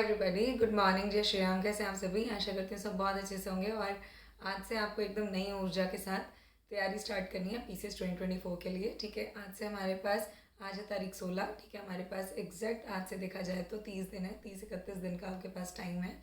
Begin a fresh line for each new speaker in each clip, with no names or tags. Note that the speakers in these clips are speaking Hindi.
Everybody, good morning. जय श्री राम। कैसे हैं आप सभी? आशा करते हैं सब बहुत अच्छे से होंगे और आज से आपको एकदम नई ऊर्जा के साथ तैयारी स्टार्ट करनी है पीसीएस 2024 के लिए। ठीक है, आज से हमारे पास आज है तारीख 16। ठीक है, हमारे पास एग्जैक्ट आज से देखा जाए तो 30 दिन है। 30-31 दिन का आपके पास टाइम है।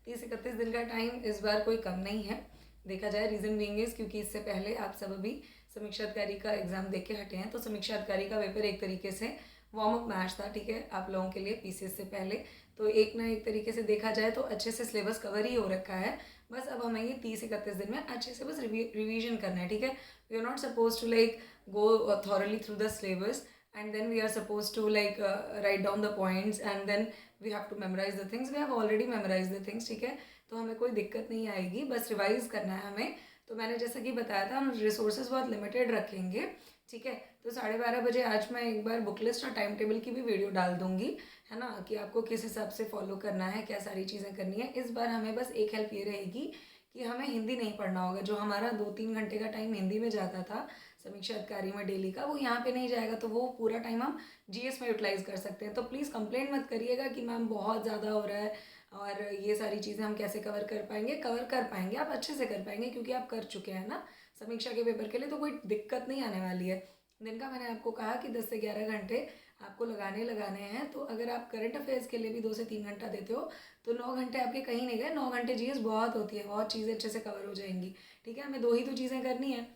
30-31 दिन का टाइम इस बार कोई कम नहीं है देखा जाए। रीज़न बीइंग इज क्योंकि इससे पहले आप सब अभी समीक्षा अधिकारी का एग्ज़ाम देख के हटे हैं, तो समीक्षा अधिकारी का पेपर एक तरीके से वार्म अप मैच था। ठीक है, आप लोगों के लिए पीसीएस से पहले तो एक ना एक तरीके से देखा जाए तो अच्छे से सिलेबस कवर ही हो रखा है। बस अब हमें ये 30-31 दिन में अच्छे से बस रिवीजन करना है। ठीक है, we are not suppose to like go thoroughly through the syllabus and then we are supposed to like write down the points and then we have to memorize the things. We have already memorized the things. ठीक है, तो हमें कोई दिक्कत नहीं आएगी, बस रिवाइज करना है हमें। तो मैंने जैसे कि बताया था हम रिसोर्सेज बहुत लिमिटेड रखेंगे। ठीक है, तो 12:30 बजे आज मैं एक बार बुक लिस्ट और टाइम टेबल की भी वीडियो डाल दूंगी, है ना, कि आपको किस हिसाब से फॉलो करना है, क्या सारी चीज़ें करनी है। इस बार हमें बस एक हेल्प ये रहेगी कि हमें हिंदी नहीं पढ़ना होगा। जो हमारा 2-3 घंटे का टाइम हिंदी में जाता था समीक्षा अधिकारी में डेली का, वो यहाँ पे नहीं जाएगा। तो वो पूरा टाइम हम जीएस में यूटिलाइज कर सकते हैं। तो प्लीज़ कंप्लेंट मत करिएगा कि मैम बहुत ज़्यादा हो रहा है और ये सारी चीज़ें हम कैसे कवर कर पाएंगे। कवर कर पाएंगे, आप अच्छे से कर पाएंगे क्योंकि आप कर चुके हैं ना समीक्षा के पेपर के लिए, तो कोई दिक्कत नहीं आने वाली है। दिन का मैंने आपको कहा कि 10 से 11 घंटे आपको लगाने हैं। तो अगर आप करंट अफेयर्स के लिए भी 2 से 3 घंटा देते हो तो 9 घंटे आपके कहीं नहीं गए। 9 घंटे जीएस बहुत होती है, बहुत चीज़ें अच्छे से कवर हो जाएंगी। ठीक है, हमें 2 ही तो चीज़ें करनी है,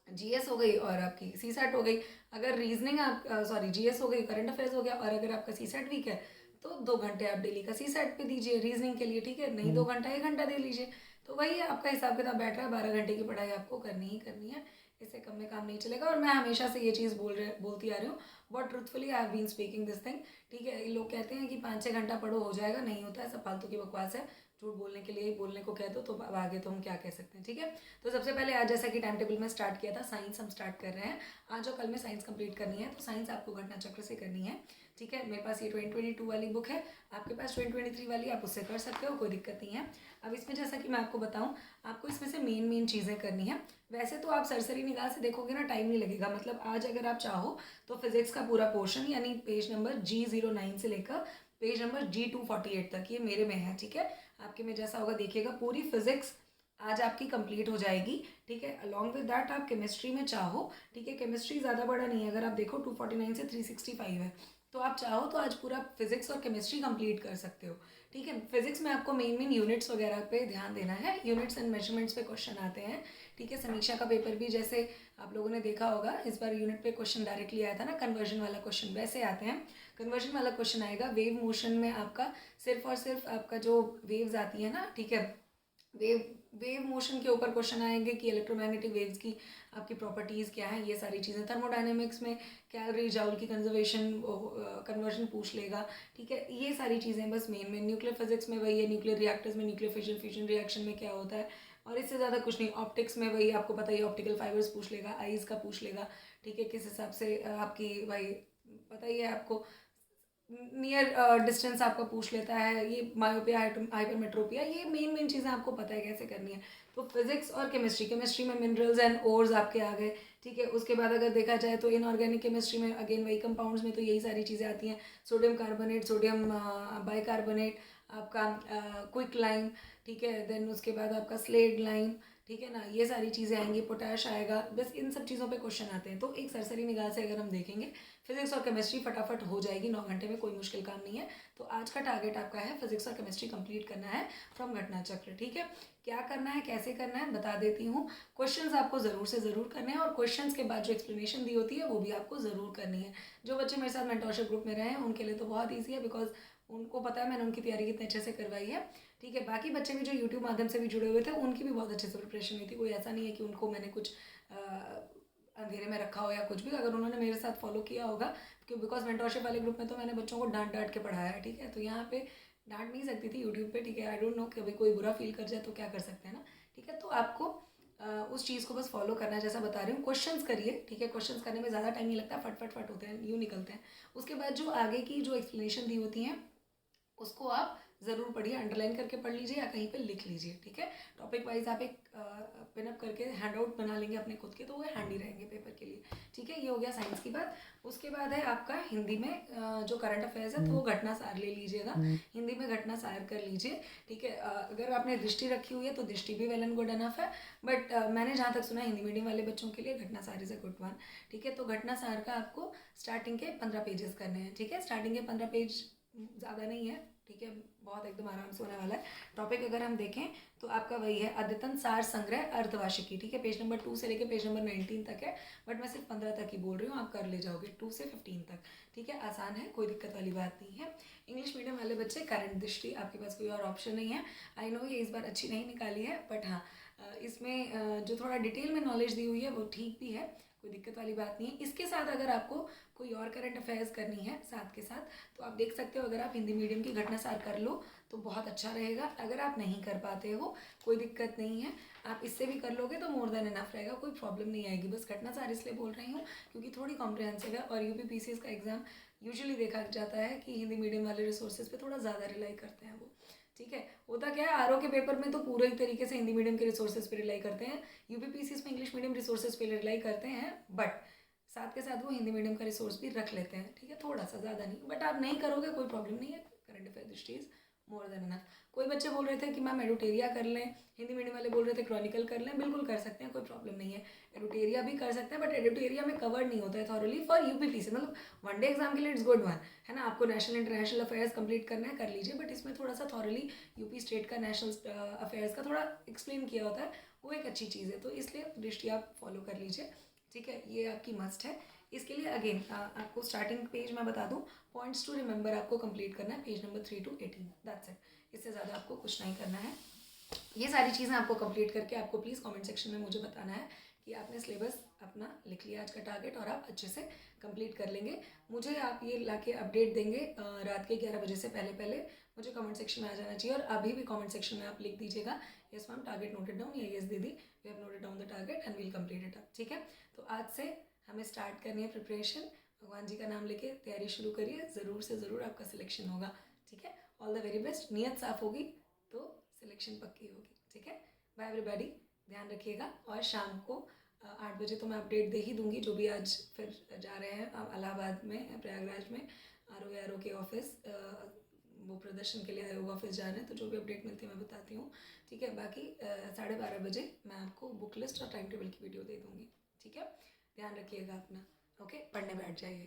जीएस हो गई और आपकी सीसैट हो गई। अगर रीजनिंग आप सॉरी जीएस हो गई, करंट अफेयर्स हो गया, और अगर आपका सीसैट वीक है तो 2 घंटे आप डेली का सीसैट पे दीजिए रीजनिंग के लिए। ठीक है, नहीं 2 घंटा 1 घंटा दे लीजिए। तो वही आपका हिसाब किताब बैठ रहा है। 12 घंटे की पढ़ाई आपको करनी ही करनी है, इससे कम में काम नहीं चलेगा। और मैं हमेशा से ये चीज़ बोलती आ रही हूँ, बहुत truthfully I have been speaking this thing. ठीक है, लोग कहते हैं कि 5-6 घंटा पढ़ो हो जाएगा, नहीं होता है, सब फालतू की बकवास है। झूठ बोलने के लिए बोलने को कह दो तो अब आगे तो हम क्या कह सकते हैं। ठीक है, तो सबसे पहले आज जैसा कि टाइम टेबल में स्टार्ट किया था, साइंस हम स्टार्ट कर रहे हैं। आज और कल में साइंस कंप्लीट करनी है, तो साइंस आपको घटना चक्र से करनी है। ठीक है, मेरे पास ये 2022 वाली बुक है, आपके पास 2023 वाली, आप उससे कर सकते हो, कोई दिक्कत नहीं है। अब इसमें जैसा कि मैं आपको बताऊं, आपको इसमें से मेन चीज़ें करनी है। वैसे तो आप सरसरी निगाह से देखोगे ना, टाइम नहीं लगेगा। मतलब आज अगर आप चाहो तो फिजिक्स का पूरा पोर्शन यानी पेज नंबर G09 से लेकर पेज नंबर G248 तक ये मेरे में है। ठीक है, आपके में जैसा होगा देखिएगा, पूरी फिजिक्स आज आपकी कंप्लीट हो जाएगी। ठीक है, अलॉन्ग विद दैट आप केमिस्ट्री में चाहो, ठीक है, केमिस्ट्री ज़्यादा बड़ा नहीं है, अगर आप देखो 249 से 365 है, तो आप चाहो तो आज पूरा फिजिक्स और केमिस्ट्री कंप्लीट कर सकते हो। ठीक है, फिजिक्स में आपको मेन यूनिट्स वगैरह पे ध्यान देना है, यूनिट्स एंड मेजरमेंट्स पे क्वेश्चन आते हैं। ठीक है, समीक्षा का पेपर भी जैसे आप लोगों ने देखा होगा, इस बार यूनिट पे क्वेश्चन डायरेक्टली आया था ना, कन्वर्जन वाला क्वेश्चन, वैसे आते हैं। कन्वर्जन वाला क्वेश्चन आएगा, वेव मोशन में आपका सिर्फ और सिर्फ आपका जो वेव्स आती है ना, ठीक है, वेव वेव मोशन के ऊपर क्वेश्चन आएंगे कि इलेक्ट्रोमैग्नेटिक वेव्स की आपकी प्रॉपर्टीज़ क्या हैं, ये सारी चीज़ें। थर्मोडायनेमिक्स में कैलोरी जाउल की कंजर्वेशन कन्वर्जन पूछ लेगा। ठीक है, ये सारी चीज़ें बस मेन न्यूक्लियर फिजिक्स में वही है, न्यूक्लियर रिएक्टर्स में न्यूक्लियर फिशन फ्यूजन रिएक्शन में क्या होता है, और इससे ज़्यादा कुछ नहीं। ऑप्टिक्स में वही आपको पता ही, ऑप्टिकल फाइबर्स पूछ लेगा, आईज का पूछ लेगा। ठीक है, किस हिसाब से आपकी भाई पता ही है आपको, नियर डिस्टेंस आपका पूछ लेता है, ये मायोपिया हाइपरमेट्रोपिया, ये मेन चीज़ें आपको पता है कैसे करनी है। तो फिजिक्स और केमिस्ट्री में मिनरल्स एंड ओर्स आपके आ गए। ठीक है, उसके बाद अगर देखा जाए तो इनऑर्गेनिक केमिस्ट्री में अगेन वही कंपाउंड्स में तो यही सारी चीज़ें आती हैं, सोडियम कार्बोनेट, सोडियम बाइकार्बोनेट, आपका क्विक लाइम। ठीक है, देन उसके बाद आपका स्लेड लाइम। ठीक है ना, ये सारी चीज़ें आएंगी, पोटैश आएगा, बस इन सब चीज़ों पे क्वेश्चन आते हैं। तो एक सरसरी निगाह से अगर हम देखेंगे, फिजिक्स और केमिस्ट्री फटाफट हो जाएगी 9 घंटे में, कोई मुश्किल काम नहीं है। तो आज का टारगेट आपका है फिजिक्स और केमिस्ट्री कंप्लीट करना है फ्रॉम घटना चक्र। ठीक है, क्या करना है, कैसे करना है, बता देती हूँ। क्वेश्चंस आपको ज़रूर से ज़रूर करने हैं, और क्वेश्चंस के बाद जो एक्सप्लेनेशन दी होती है वो भी आपको ज़रूर करनी है। जो बच्चे मेरे साथ मेंटरशिप ग्रुप में रहे हैं उनके लिए तो बहुत ईजी है, बिकॉज उनको पता है मैंने उनकी तैयारी कितने अच्छे से करवाई है। ठीक है, बाकी बच्चे भी जो यूट्यूब माध्यम से भी जुड़े हुए थे उनकी भी बहुत अच्छे से प्रिपरेशन हुई थी। कोई ऐसा नहीं है कि उनको मैंने कुछ अंधेरे में रखा हो या कुछ भी, अगर उन्होंने मेरे साथ फॉलो किया होगा, क्यों, बिकॉज मेंटरशिप वाले ग्रुप में तो मैंने बच्चों को डांट डांट के पढ़ाया है। ठीक है, तो यहाँ पे डांट नहीं सकती थी यूट्यूब पे। ठीक है, आई डोंट नो कि अभी कोई बुरा फील कर जाए तो क्या कर सकते हैं ना। ठीक है, तो आपको उस चीज़ को बस फॉलो करना है जैसा बता रही हूँ। क्वेश्चंस करिए। ठीक है, क्वेश्चंस करने में ज़्यादा टाइम नहीं लगता, फट फट फट होते हैं, यूँ निकलते हैं। उसके बाद जो आगे की जो एक्सप्लेनेशन दी होती हैं उसको आप ज़रूर पढ़िए, अंडरलाइन करके पढ़ लीजिए या कहीं पे लिख लीजिए, ठीक है। टॉपिक वाइज आप एक पिनअप करके हैंड आउट बना लेंगे अपने खुद के, तो वो हैंडी रहेंगे पेपर के लिए, ठीक है। ये हो गया साइंस की बात। उसके बाद है आपका हिंदी में जो करंट अफेयर्स है, तो वो घटना सार ले लीजिएगा, हिंदी में घटना सार कर लीजिए, ठीक है। अगर आपने दृष्टि रखी हुई है तो दृष्टि भी वेल एंड गुड एनफ है, बट मैंने जहाँ तक सुना हिंदी मीडियम वाले बच्चों के लिए घटना सार इज़ अ गुड वन, ठीक है। तो घटना सार का आपको स्टार्टिंग के 15 पेजेस करने हैं, ठीक है। स्टार्टिंग के 15 पेज ज़्यादा नहीं है, ठीक है, बहुत एकदम आराम से होने वाला है। टॉपिक अगर हम देखें तो आपका वही है अद्यतन सार संग्रह अर्थवार्षिकी, ठीक है। पेज नंबर 2 से लेके पेज नंबर 19 तक है, बट मैं सिर्फ 15 तक ही बोल रही हूँ, आप कर ले जाओगे 2 से 15 तक, ठीक है। आसान है, कोई दिक्कत वाली बात नहीं है। इंग्लिश मीडियम वाले बच्चे करंट दृष्टि, आपके पास कोई और ऑप्शन नहीं है। आई नो ये इस बार अच्छी नहीं निकाली है, बट हाँ इसमें जो थोड़ा डिटेल में नॉलेज दी हुई है वो ठीक भी है, कोई दिक्कत वाली बात नहीं है। इसके साथ अगर आपको कोई और करंट अफेयर्स करनी है साथ के साथ, तो आप देख सकते हो, अगर आप हिंदी मीडियम की घटना सार कर लो तो बहुत अच्छा रहेगा। अगर आप नहीं कर पाते हो कोई दिक्कत नहीं है, आप इससे भी कर लोगे तो मोर देन इनफ रहेगा, कोई प्रॉब्लम नहीं आएगी। बस घटना सार इसलिए बोल रही हूँ क्योंकि थोड़ी कॉम्प्रिहेंसिव है, और यूपीपीसीएस का एग्ज़ाम यूजुअली देखा जाता है कि हिंदी मीडियम वाले रिसोर्सेज पे थोड़ा ज़्यादा रिलाई करते हैं वो, ठीक है। होता क्या है, आरओ के पेपर में तो पूरे तरीके से हिंदी मीडियम के रिसोर्सेज पे रिलाई करते हैं, यूपीपीसीएस में इंग्लिश मीडियम रिसोर्सेज पे रिलाई करते हैं, बट साथ के साथ वो हिंदी मीडियम का रिसोर्स भी रख लेते हैं, ठीक है, थोड़ा सा, ज़्यादा नहीं। बट आप नहीं करोगे कोई प्रॉब्लम नहीं है, करंट अफेयर दृष्टि इज मोर देन इनफ। कोई बच्चे बोल रहे थे कि मैम एडुटेरिया कर लें, हिंदी मीडियम वाले बोल रहे थे क्रॉनिकल कर लें, बिल्कुल कर सकते हैं, कोई प्रॉब्लम नहीं है। एडुटेरिया भी कर सकते हैं, बट एडुटेरिया में कवर नहीं होता है थॉरली फॉर यूपीपीसी, मतलब वनडे एग्जाम के लिए इट्स गुड वन है ना। आपको नेशनल इंटरनेशनल अफेयर्स कंप्लीट करना है, कर लीजिए, बट इसमें थोड़ा सा थॉरली यूपी स्टेट का नेशनल अफेयर्स का थोड़ा एक्सप्लेन किया होता है, वो एक अच्छी चीज़ है, तो इसलिए दृष्टि आप फॉलो कर लीजिए, ठीक है। ये आपकी मस्ट है। इसके लिए अगेन आपको स्टार्टिंग पेज मैं बता दूं, पॉइंट्स टू रिमेंबर आपको कंप्लीट करना है, page number 3 to 18, that's it. इससे ज़्यादा आपको कुछ नहीं करना है। ये सारी चीज़ें आपको कंप्लीट करके आपको प्लीज़ कमेंट सेक्शन में मुझे बताना है कि आपने सिलेबस अपना लिख लिया आज का टारगेट, और आप अच्छे से कंप्लीट कर लेंगे। मुझे आप ये लाके अपडेट देंगे रात के 11 बजे से पहले पहले, मुझे कमेंट सेक्शन में आ जाना चाहिए, और अभी भी कमेंट सेक्शन में आप लिख दीजिएगा yes ma'am target noted down, या यस दीदी we have noted down the target and we'll complete it up, ठीक है। तो आज से हमें स्टार्ट करनी है प्रिपरेशन, भगवान जी का नाम लेके तैयारी शुरू करिए, ज़रूर से ज़रूर आपका सिलेक्शन होगा, ठीक है। All the very best. नीयत साफ होगी तो सिलेक्शन पक्की होगी, ठीक है। बाय एवरीबॉडी, ध्यान रखिएगा। और शाम को 8 बजे तो मैं अपडेट दे ही दूंगी, जो भी आज फिर जा रहे हैं इलाहाबाद में, प्रयागराज में आर ओ के ऑफिस, वो प्रदर्शन के लिए आए हुए ऑफिस जा रहे हैं, तो जो भी अपडेट मिलती है मैं बताती हूँ, ठीक है। बाकी 12:30 बजे मैं आपको बुक लिस्ट और टाइम टेबल की वीडियो दे दूँगी, ठीक है। ध्यान रखिएगा अपना, ओके, पढ़ने बैठ जाइए।